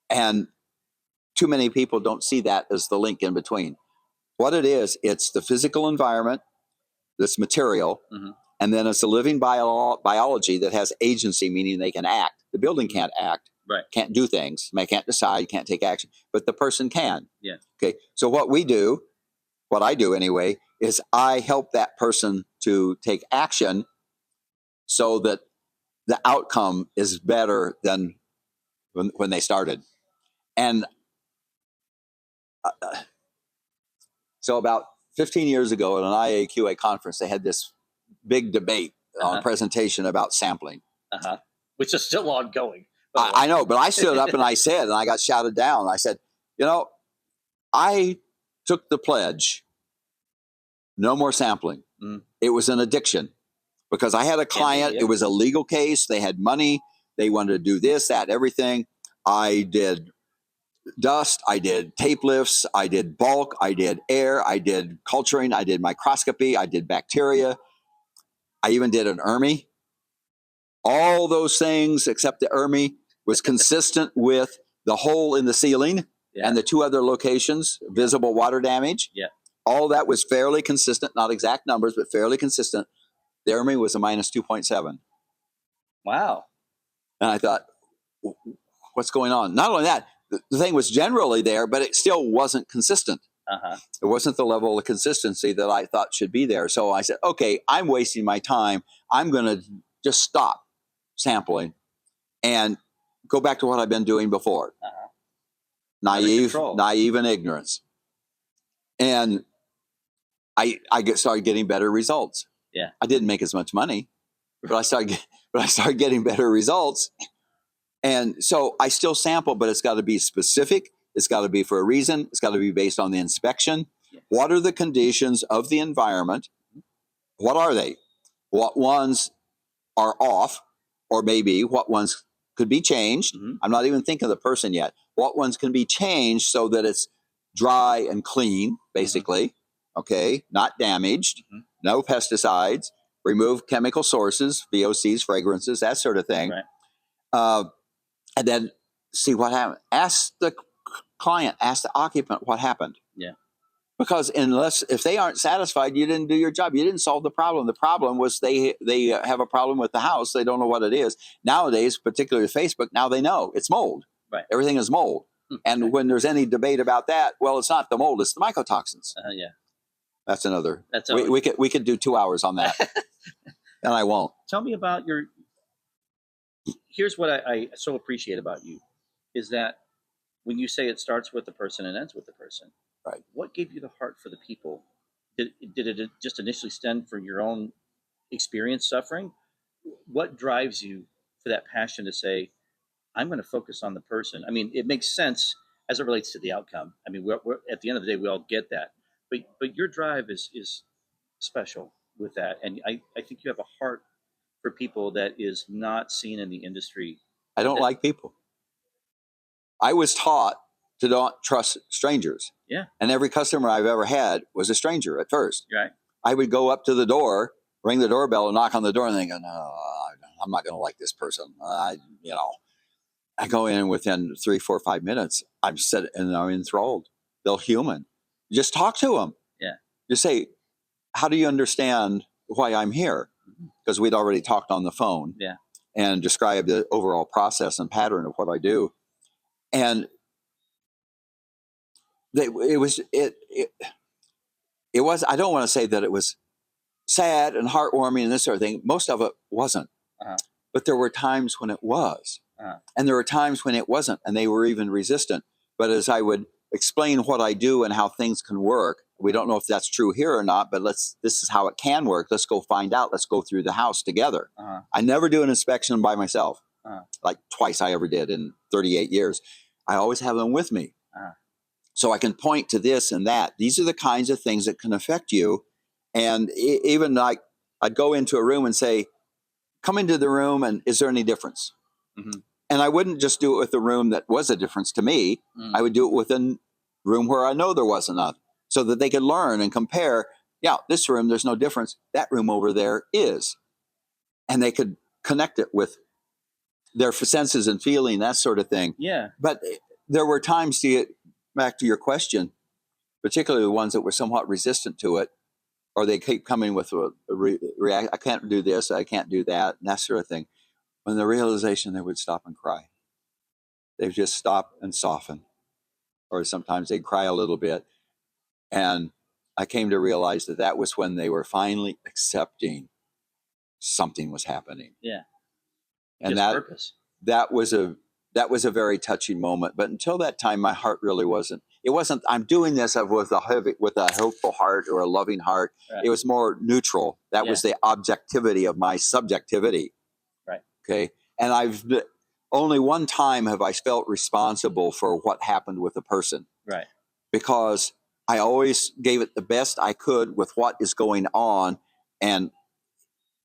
S2: And too many people don't see that as the link in between. What it is, it's the physical environment, this material, and then it's a living biology that has agency, meaning they can act. The building can't act, can't do things, can't decide, can't take action, but the person can.
S1: Yeah.
S2: Okay. So what I do anyway, is I help that person to take action so that the outcome is better than when they started. And so about 15 years ago at an IAQA conference, they had this big debate on presentation about sampling.
S1: Which is still ongoing.
S2: I know, but I stood up and I said, and I got shouted down. I said, I took the pledge, no more sampling. It was an addiction because I had a client. It was a legal case. They had money. They wanted to do this, that, everything. I did dust, I did tape lifts, I did bulk, I did air, I did culturing, I did microscopy, I did bacteria, I even did an ERMI. All those things except the ERMI was consistent with the hole in the ceiling and the two other locations, visible water damage.
S1: Yeah.
S2: All that was fairly consistent, not exact numbers, but fairly consistent. The ERMI was a minus 2.7.
S1: Wow.
S2: And I thought, what's going on? Not only that, the thing was generally there, but it still wasn't consistent. It wasn't the level of consistency that I thought should be there. So I said, okay, I'm wasting my time. I'm going to just stop sampling and go back to what I've been doing before. Naive and ignorance. And I started getting better results.
S1: Yeah.
S2: I didn't make as much money, but I started getting better results. And so I still sample, but it's got to be specific. It's got to be for a reason. It's got to be based on the inspection. Yes. What are the conditions of the environment? What are they? What ones are off, or maybe what ones could be changed? I'm not even thinking of the person yet. What ones can be changed so that it's dry and clean, basically, okay, not damaged, no pesticides, remove chemical sources, VOCs, fragrances, that sort of thing. Right. And then see what happened. Ask the client, ask the occupant what happened. Yeah. Because if they aren't satisfied, you didn't do your job. You didn't solve the problem. The problem was they have a problem with the house. They don't know what it is. Nowadays, particularly Facebook, now they know it's mold. Right. Everything is mold. And when there's any debate about that, well, it's not the mold, it's the mycotoxins.
S1: Yeah.
S2: That's another.
S1: That's
S2: We could do 2 hours on that, and I won't.
S1: Tell me about your. Here's what I so appreciate about you, is that when you say it starts with the person and ends with the person,
S2: Right.
S1: what gave you the heart for the people? Did it just initially stem from your own experience suffering? What drives you for that passion to say, I'm going to focus on the person? I mean, it makes sense as it relates to the outcome. I mean, we're at the end of the day, we all get that, but your drive is special with that, and I think you have a heart for people that is not seen in the industry.
S2: I don't like people. I was taught to not trust strangers.
S1: Yeah.
S2: And every customer I've ever had was a stranger at first.
S1: Right.
S2: I would go up to the door, ring the doorbell, and knock on the door, and think, no, I'm not going to like this person. I go in within 3, 4, 5 minutes. I'm enthralled. They're human. Just talk to them.
S1: Yeah.
S2: Just say, how do you understand why I'm here? Because we'd already talked on the phone.
S1: Yeah.
S2: And described the overall process and pattern of what I do. And it was, I don't want to say that it was sad and heartwarming and this sort of thing. Most of it wasn't.
S1: Uh-huh.
S2: But there were times when it was.
S1: Uh-huh.
S2: And there were times when it wasn't, and they were even resistant. But as I would explain what I do and how things can work, we don't know if that's true here or not, but this is how it can work. Let's go find out. Let's go through the house together.
S1: Uh-huh.
S2: I never do an inspection by myself.
S1: Uh-huh.
S2: Like twice I ever did in 38 years. I always have them with me.
S1: Uh-huh.
S2: So I can point to this and that. These are the kinds of things that can affect you. And even like I'd go into a room and say, come into the room and is there any difference?
S1: Mm-hmm.
S2: And I wouldn't just do it with the room that was a difference to me.
S1: Mm.
S2: I would do it with a room where I know there wasn't enough, so that they could learn and compare. Yeah, this room, there's no difference. That room over there is. And they could connect it with their senses and feeling, that sort of thing.
S1: Yeah.
S2: But there were times, to get back to your question, particularly the ones that were somewhat resistant to it, or they keep coming with I can't do this, I can't do that, and that sort of thing. When the realization, they would stop and cry. They'd just stop and soften. Or sometimes they'd cry a little bit. And I came to realize that that was when they were finally accepting something was happening.
S1: Yeah.
S2: And
S1: Just purpose.
S2: that was a very touching moment. But until that time, my heart really wasn't. It wasn't. I'm doing this with a hopeful heart or a loving heart.
S1: Right.
S2: It was more neutral. That was the objectivity of my subjectivity.
S1: Right.
S2: Okay. And only one time have I felt responsible for what happened with a person.
S1: Right.
S2: Because I always gave it the best I could with what is going on, and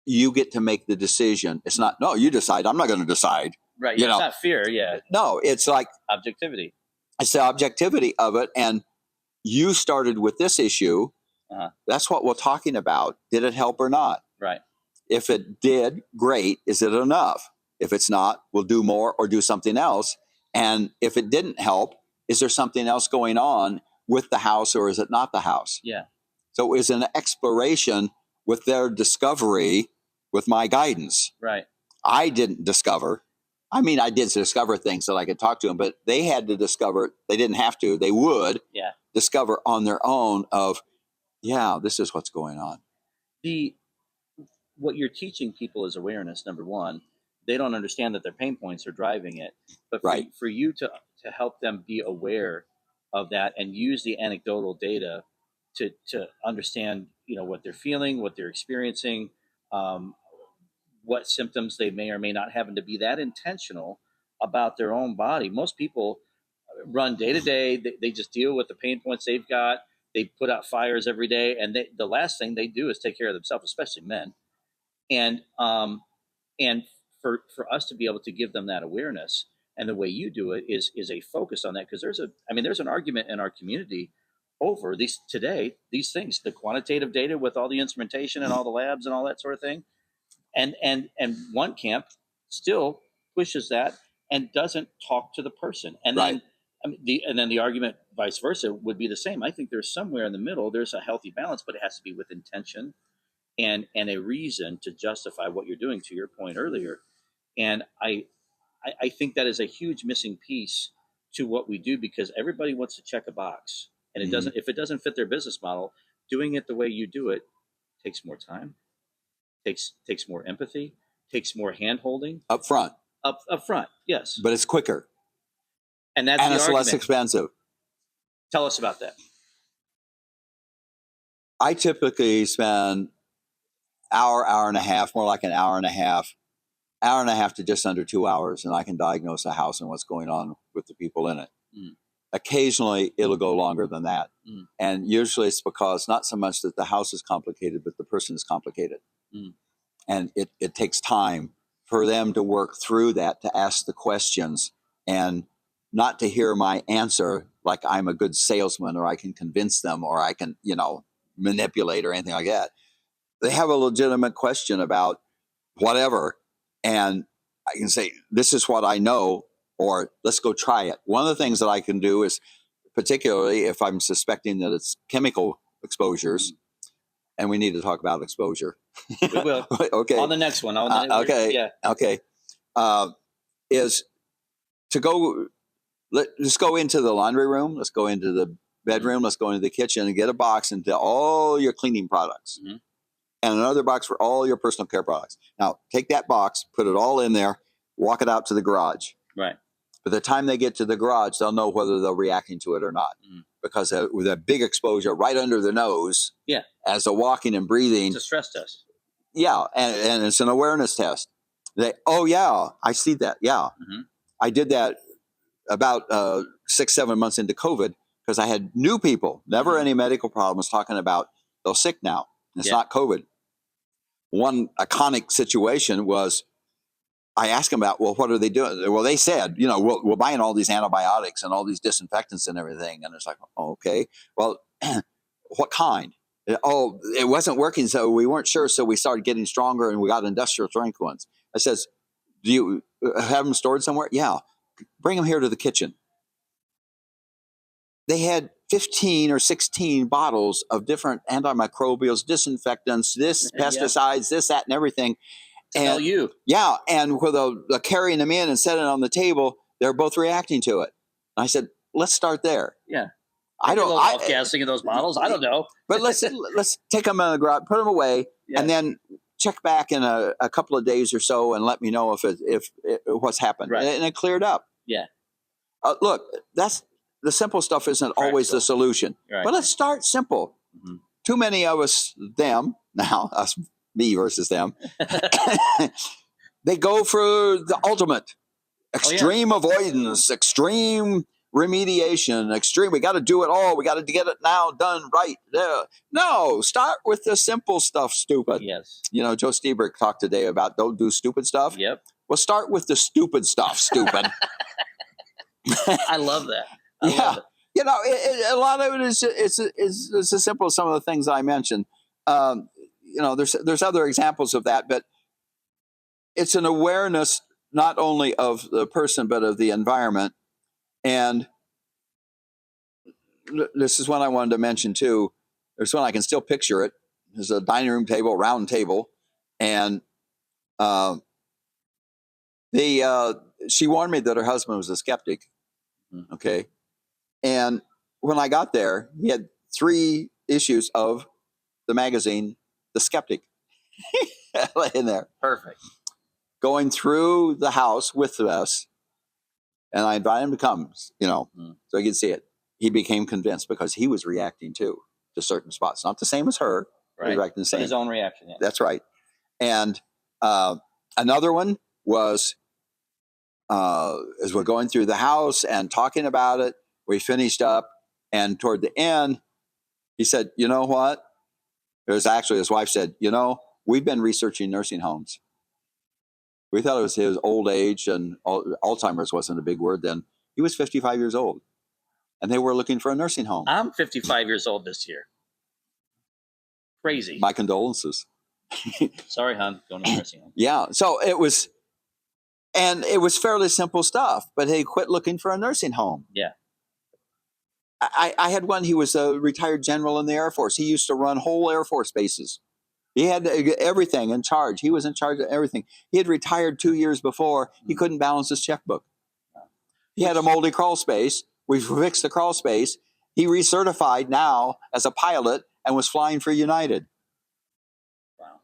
S2: you get to make the decision. It's not, no, you decide. I'm not going to decide.
S1: Right. It's not fear. Yeah.
S2: No, it's like
S1: objectivity.
S2: It's the objectivity of it. And you started with this issue.
S1: Uh-huh.
S2: That's what we're talking about. Did it help or not?
S1: Right.
S2: If it did, great. Is it enough? If it's not, we'll do more or do something else. And if it didn't help, is there something else going on with the house, or is it not the house?
S1: Yeah.
S2: So it was an exploration with their discovery, with my guidance.
S1: Right.
S2: I didn't discover. I mean, I did discover things that I could talk to them, but they had to discover. They didn't have to. They would discover on their own of, yeah, this is what's going on.
S1: What you're teaching people is awareness, number one. They don't understand that their pain points are driving it. But for you to help them be aware of that and use the anecdotal data to understand, what they're feeling, what they're experiencing, what symptoms they may or may not have, and to be that intentional about their own body. Most people run day to day. They just deal with the pain points they've got. They put out fires every day, and the last thing they do is take care of themselves, especially men. And for us to be able to give them that awareness, and the way you do it is a focus on that, because there's an argument in our community over these things, the quantitative data with all the instrumentation and all the labs and all that sort of thing, and one camp still pushes that and doesn't talk to the person, and then the argument vice versa would be the same. I think there's somewhere in the middle, there's a healthy balance, but it has to be with intention and a reason to justify what you're doing, to your point earlier. And I think that is a huge missing piece to what we do, because everybody wants to check a box, and it doesn't. If it doesn't fit their business model, doing it the way you do it takes more time, takes more empathy, takes more hand holding
S2: Up front.
S1: up front. Yes,
S2: But it's quicker.
S1: and that's
S2: And
S1: the
S2: it's
S1: argument.
S2: less expensive.
S1: Tell us about that.
S2: I typically spend hour and a half, more like an hour and a half to just under 2 hours, and I can diagnose a house and what's going on with the people in it.
S1: Mm.
S2: Occasionally, it'll go longer than that.
S1: Mm.
S2: And usually it's because not so much that the house is complicated, but the person is complicated.
S1: Mm.
S2: And it takes time for them to work through that, to ask the questions, and not to hear my answer like I'm a good salesman or I can convince them or I can, manipulate or anything like that. They have a legitimate question about whatever. And I can say, this is what I know, or let's go try it. One of the things that I can do is, particularly if I'm suspecting that it's chemical exposures, and we need to talk about exposure.
S1: We will.
S2: Okay.
S1: On the next one.
S2: Okay.
S1: Yeah.
S2: Okay. Is to go, let's go into the laundry room. Let's go into the bedroom. Let's go into the kitchen and get a box into all your cleaning products.
S1: Mm-hmm.
S2: And another box for all your personal care products. Now, take that box, put it all in there, walk it out to the garage.
S1: Right.
S2: By the time they get to the garage, they'll know whether they're reacting to it or not. Mm. Because with a big exposure right under the nose, as they're walking and breathing.
S1: It's a stress test.
S2: Yeah, and it's an awareness test. I see that. Yeah. Mm-hmm. I did that about 6-7 months into COVID because I had new people, never any medical problems, talking about they're sick now. It's not COVID. One iconic situation was I asked them about, well, what are they doing? Well, they said, we're buying all these antibiotics and all these disinfectants and everything. And it's like, oh, okay, well, what kind? Oh, it wasn't working, so we weren't sure. So we started getting stronger and we got industrial strength ones. I says, do you have them stored somewhere? Yeah. Bring them here to the kitchen. They had 15 or 16 bottles of different antimicrobials, disinfectants, pesticides, this, that, and everything.
S1: Tell you.
S2: Yeah, and with carrying them in and setting it on the table, they're both reacting to it. And I said, let's start there.
S1: Yeah. Off-gassing in those bottles. I don't know.
S2: But let's take them in the garage, put them away, and then check back in a couple of days or so and let me know if what's happened.
S1: Right.
S2: And it cleared up.
S1: Yeah.
S2: Look, that's the simple stuff isn't always the solution.
S1: Right.
S2: But let's start simple. Mm-hmm. Too many of us, us, me versus them, they go for the ultimate. Extreme avoidance, extreme remediation, we got to do it all. We got to get it now done right. No, start with the simple stuff, stupid.
S1: Yes.
S2: Joe Stieberg talked today about don't do stupid stuff.
S1: Yep.
S2: Well, start with the stupid stuff, stupid.
S1: I love that. I love it.
S2: A lot of it is it's as simple as some of the things I mentioned. There's other examples of that, but it's an awareness not only of the person but of the environment. And this is one I wanted to mention too. There's one I can still picture it. There's a dining room table, round table, and she warned me that her husband was a skeptic. Okay. And when I got there, he had 3 issues of the magazine, The Skeptic, in there.
S1: Perfect.
S2: Going through the house with us, and I invited him to come, so he could see it. He became convinced because he was reacting too to certain spots. Not the same as her.
S1: Right.
S2: Reacting the same.
S1: But his own reaction. Yeah.
S2: That's right. And another one was as we're going through the house and talking about it, we finished up, and toward the end, he said, you know what? It was actually, his wife said, we've been researching nursing homes. We thought it was his old age, and Alzheimer's wasn't a big word then. He was 55 years old, and they were looking for a nursing home.
S1: I'm 55 years old this year. Crazy.
S2: My condolences.
S1: Sorry, hon. Going to a nursing home.
S2: Yeah. So it was fairly simple stuff, but he quit looking for a nursing home.
S1: Yeah.
S2: I had one. He was a retired general in the Air Force. He used to run whole Air Force bases. He had everything in charge. He was in charge of everything. He had retired 2 years before. He couldn't balance his checkbook. He had a moldy crawl space. We fixed the crawl space. He recertified now as a pilot, and was flying for United.
S1: Wow.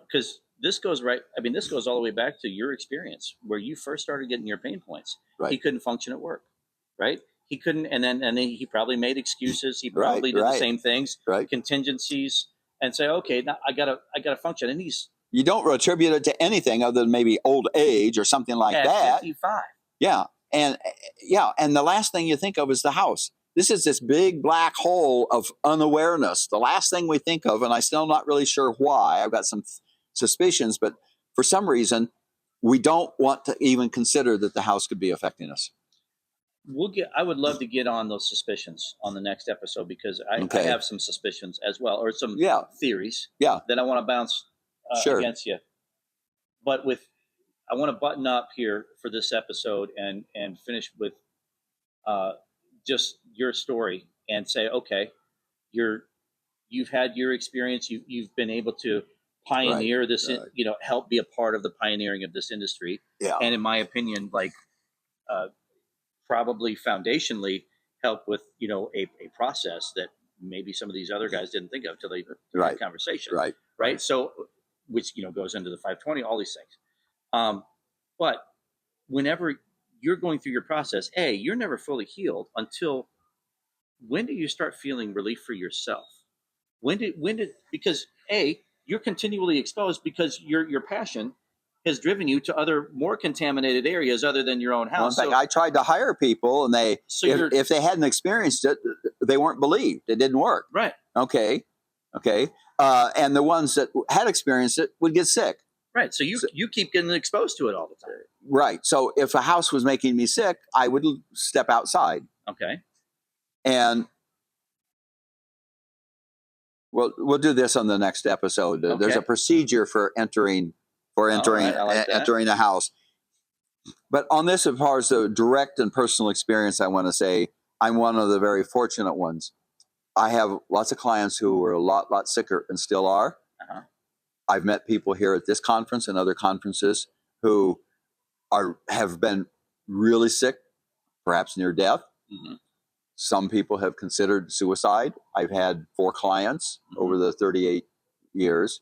S1: Because this goes this goes all the way back to your experience where you first started getting your pain points.
S2: Right.
S1: He couldn't function at work, right? He couldn't, and then he probably made excuses. He probably did the same things, contingencies, and say, okay, now I gotta function. And
S2: you don't attribute it to anything other than maybe old age or something like that.
S1: 55.
S2: Yeah, and the last thing you think of is the house. This is this big black hole of unawareness. The last thing we think of, and I'm still not really sure why. I've got some suspicions, but for some reason, we don't want to even consider that the house could be affecting us.
S1: I would love to get on those suspicions on the next episode because I have some suspicions as well, or some theories that I want to bounce against you. But I want to button up here for this episode and finish with just your story and say, okay, you've had your experience. You've been able to pioneer this, help be a part of the pioneering of this industry.
S2: Yeah.
S1: And in my opinion, probably foundationally help with, a process that maybe some of these other guys didn't think of till they had a conversation. Right. So, which, goes into the 520, all these things. But whenever you're going through your process, you're never fully healed until when do you start feeling relief for yourself? Because you're continually exposed because your passion has driven you to other more contaminated areas other than your own house.
S2: Well, in fact, I tried to hire people, and if they hadn't experienced it, they weren't believed. It didn't work.
S1: Right.
S2: Okay. And the ones that had experienced it would get sick.
S1: Right. So you keep getting exposed to it all the time.
S2: Right. So if a house was making me sick, I would step outside.
S1: Okay.
S2: And we'll do this on the next episode. Okay. There's a procedure for entering a house. But on this, as far as the direct and personal experience, I want to say I'm one of the very fortunate ones. I have lots of clients who were a lot sicker and still are. Uh-huh. I've met people here at this conference and other conferences who have been really sick, perhaps near death. Mm-hmm. Some people have considered suicide. I've had 4 clients over the 38 years.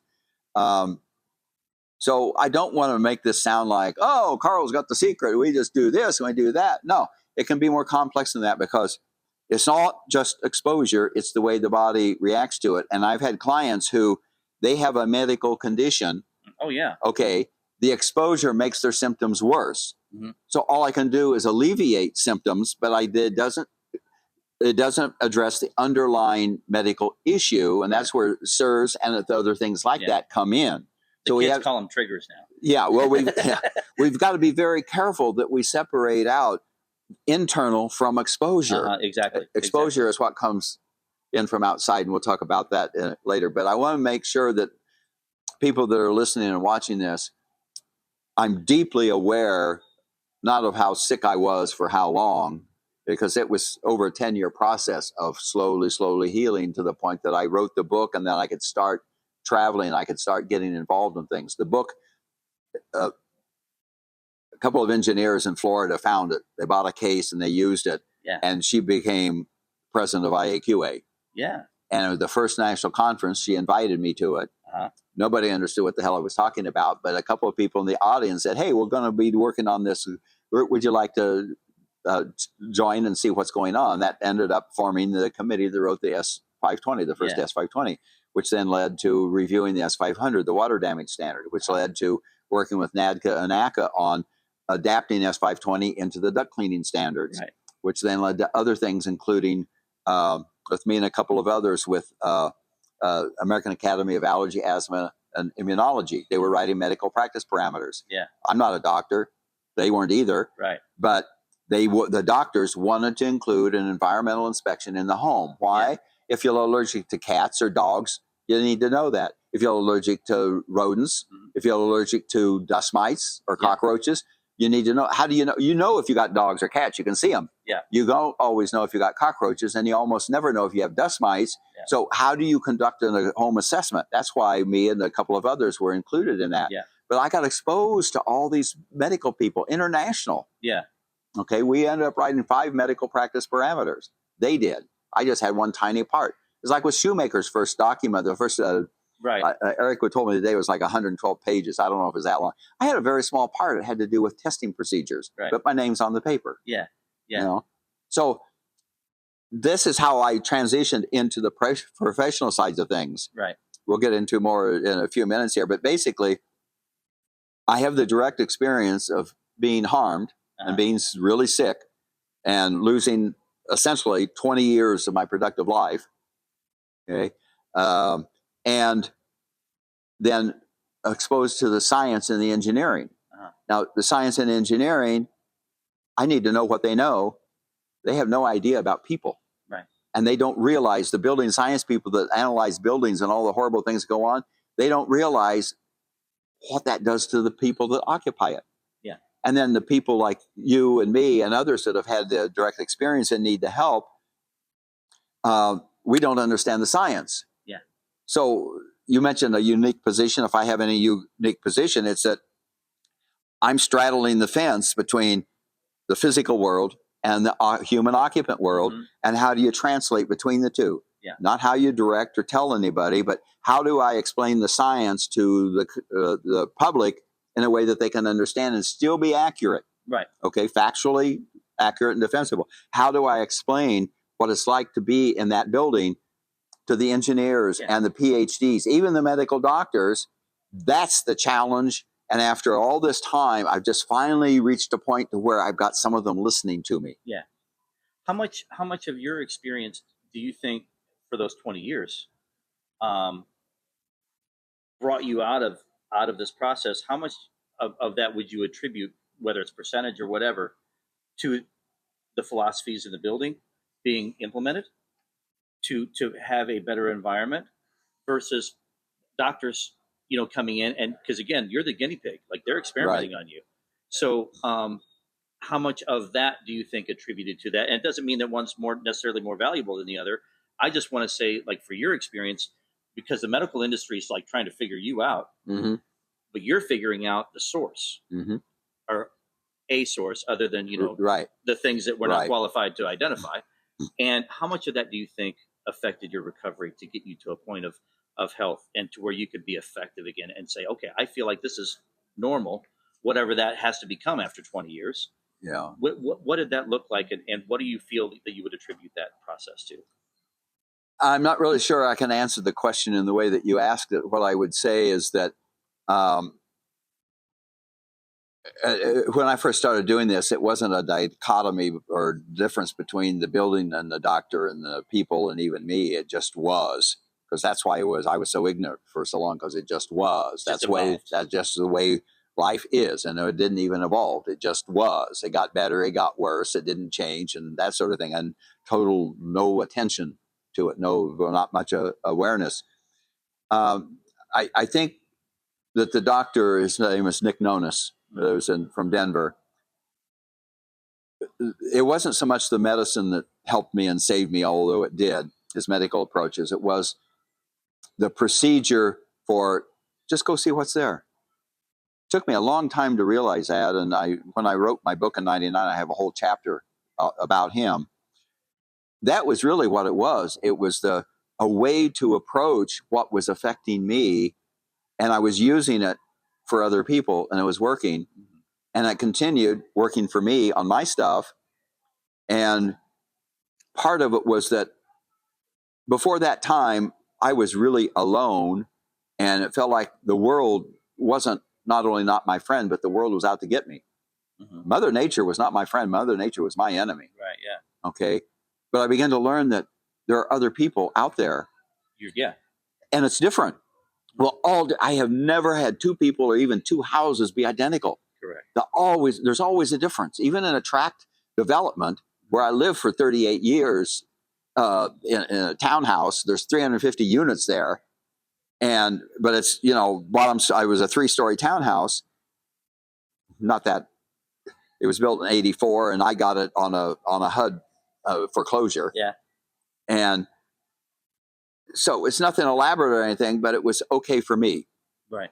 S2: So I don't want to make this sound like, oh, Carl's got the secret. We just do this and we do that. No, it can be more complex than that because it's not just exposure. It's the way the body reacts to it. And I've had clients who they have a medical condition.
S1: Oh, yeah.
S2: Okay. The exposure makes their symptoms worse. Mm-hmm. So all I can do is alleviate symptoms, but it doesn't address the underlying medical issue. And that's where SIRS and other things like that come in.
S1: So we call them triggers now.
S2: Yeah. Well, we've got to be very careful that we separate out internal from exposure.
S1: Exactly.
S2: Exposure is what comes in from outside, and we'll talk about that later. But I want to make sure that people that are listening and watching this, I'm deeply aware, not of how sick I was for how long, because it was over a 10-year process of slowly healing to the point that I wrote the book, and then I could start traveling. I could start getting involved in things. The book, a couple of engineers in Florida found it. They bought a case and they used it.
S1: Yeah.
S2: And she became president of IAQA.
S1: Yeah.
S2: And at the first national conference, she invited me to it. Uh-huh. Nobody understood what the hell I was talking about, but a couple of people in the audience said, hey, we're going to be working on this. Would you like to join and see what's going on? That ended up forming the committee that wrote the S520, the first S520, which then led to reviewing the S500, the water damage standard, which led to working with NADCA and IAQA on adapting S520 into the duct cleaning standards, which then led to other things, including with me and a couple of others with American Academy of Allergy, Asthma, and Immunology. They were writing medical practice parameters.
S1: Yeah.
S2: I'm not a doctor. They weren't either.
S1: Right.
S2: But the doctors wanted to include an environmental inspection in the home. Why? Yeah. If you're allergic to cats or dogs, you need to know that. If you're allergic to rodents, if you're allergic to dust mites or cockroaches, you need to know. How do you know? You know if you got dogs or cats, you can see them.
S1: Yeah.
S2: You don't always know if you got cockroaches, and you almost never know if you have dust mites. Yeah. So how do you conduct a home assessment? That's why me and a couple of others were included in that.
S1: Yeah.
S2: But I got exposed to all these medical people, international.
S1: Yeah.
S2: Okay. We ended up writing 5 medical practice parameters. They did. I just had one tiny part. It's like with Shoemaker's first document, the first,
S1: Right.
S2: Eric told me today it was like 112 pages. I don't know if it was that long. I had a very small part. It had to do with testing procedures,
S1: Right.
S2: but my name's on the paper.
S1: Yeah. Yeah.
S2: You know? So this is how I transitioned into the professional sides of things.
S1: Right.
S2: We'll get into more in a few minutes here, but basically, I have the direct experience of being harmed and being really sick and losing essentially 20 years of my productive life. Okay. And then exposed to the science and the engineering. Now, the science and engineering, I need to know what they know. They have no idea about people.
S1: Right.
S2: And they don't realize, the building science people that analyze buildings and all the horrible things that go on, they don't realize what that does to the people that occupy it.
S1: Yeah.
S2: And then the people like you and me and others that have had the direct experience and need the help, we don't understand the science.
S1: Yeah.
S2: So you mentioned a unique position. If I have any unique position, it's that I'm straddling the fence between the physical world and the human occupant world. And how do you translate between the two?
S1: Yeah.
S2: Not how you direct or tell anybody, but how do I explain the science to the public in a way that they can understand and still be accurate?
S1: Right.
S2: Okay, factually accurate and defensible. How do I explain what it's like to be in that building to the engineers and the PhDs, even the medical doctors? That's the challenge. And after all this time, I've just finally reached a point to where I've got some of them listening to me.
S1: Yeah. How much of your experience do you think for those 20 years brought you out of this process? How much of that would you attribute, whether it's percentage or whatever, to the philosophies in the building being implemented to have a better environment versus doctors, coming in? And because again, you're the guinea pig, like they're experimenting on you. So how much of that do you think attributed to that? And it doesn't mean that one's necessarily more valuable than the other. I just want to say, like, for your experience, because the medical industry is like trying to figure you out, but you're figuring out the source or a source other than, the things that we're not qualified to identify. And how much of that do you think affected your recovery to get you to a point of health and to where you could be effective again and say, okay, I feel like this is normal, whatever that has to become after 20 years.
S2: Yeah.
S1: What did that look like, and what do you feel that you would attribute that process to?
S2: I'm not really sure I can answer the question in the way that you asked it. What I would say is that when I first started doing this, it wasn't a dichotomy or difference between the building and the doctor and the people and even me. It just was, because that's why I was so ignorant for so long, because it just was. That's just the way life is, and it didn't even evolve. It just was. It got better, it got worse, it didn't change, and that sort of thing. And total no attention to it, not much awareness. I think that the doctor, his name is Nick Nonis, was from Denver. It wasn't so much the medicine that helped me and saved me, although it did, his medical approaches. It was the procedure for just go see what's there. Took me a long time to realize that, and when I wrote my book in '99, I have a whole chapter about him. That was really what it was. It was a way to approach what was affecting me, and I was using it for other people, and it was working. And it continued working for me on my stuff. And part of it was that before that time, I was really alone, and it felt like the world wasn't not only not my friend, but the world was out to get me. Mother Nature was not my friend. Mother Nature was my enemy.
S1: Right. Yeah.
S2: Okay. But I began to learn that there are other people out there. And it's different. Well, I have never had two people or even two houses be identical.
S1: Correct.
S2: There's always a difference. Even in a tract development where I lived for 38 years in a townhouse, there's 350 units there. But it's, I was a 3-story townhouse. Not that it was built in '84, and I got it on a HUD foreclosure.
S1: Yeah.
S2: And so it's nothing elaborate or anything, but it was okay for me.
S1: Right.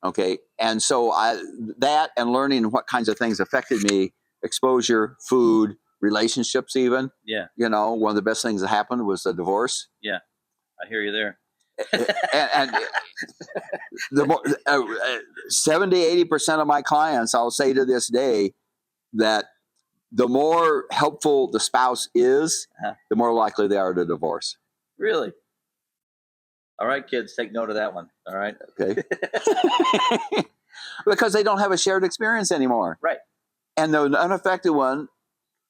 S2: Okay. And so that and learning what kinds of things affected me, exposure, food, relationships even.
S1: Yeah.
S2: One of the best things that happened was the divorce.
S1: Yeah. I hear you there.
S2: and the more 70-80% of my clients, I'll say to this day, that the more helpful the spouse is, the more likely they are to divorce.
S1: Really? All right, kids, take note of that one. All right.
S2: Okay. Because they don't have a shared experience anymore.
S1: Right.
S2: And the unaffected one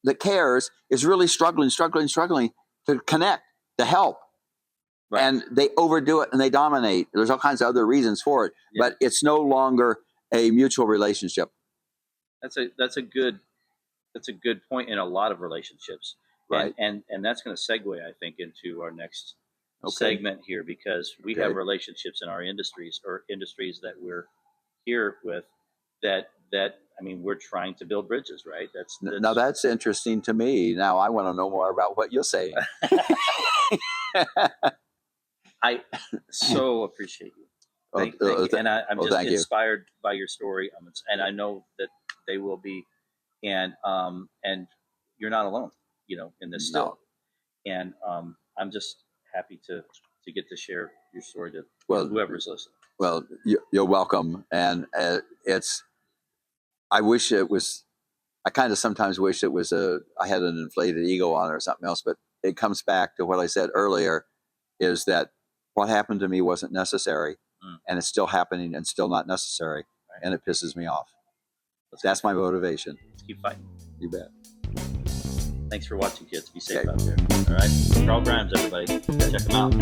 S2: that cares is really struggling to connect, to help.
S1: Right.
S2: And they overdo it and they dominate. There's all kinds of other reasons for it, but it's no longer a mutual relationship.
S1: That's a good point in a lot of relationships.
S2: Right.
S1: And that's going to segue, I think, into our next segment here, because we have relationships in our industries, or industries that we're here with, that I mean, we're trying to build bridges, right?
S2: Now that's interesting to me. Now I want to know more about what you're saying.
S1: I so appreciate you. Thank you. And I'm just inspired by your story, and I know that they will be. And you're not alone, in this still. And I'm just happy to get to share your story to whoever's listening.
S2: Well, you're welcome. And I wish it was. I kind of sometimes wish it was I had an inflated ego on it or something else. But it comes back to what I said earlier, is that what happened to me wasn't necessary, and it's still happening and still not necessary, and it pisses me off. That's my motivation.
S1: Let's keep fighting.
S2: You bet.
S1: Thanks for watching, kids. Be safe out there. All right. Carl Grimes, everybody. Check him out.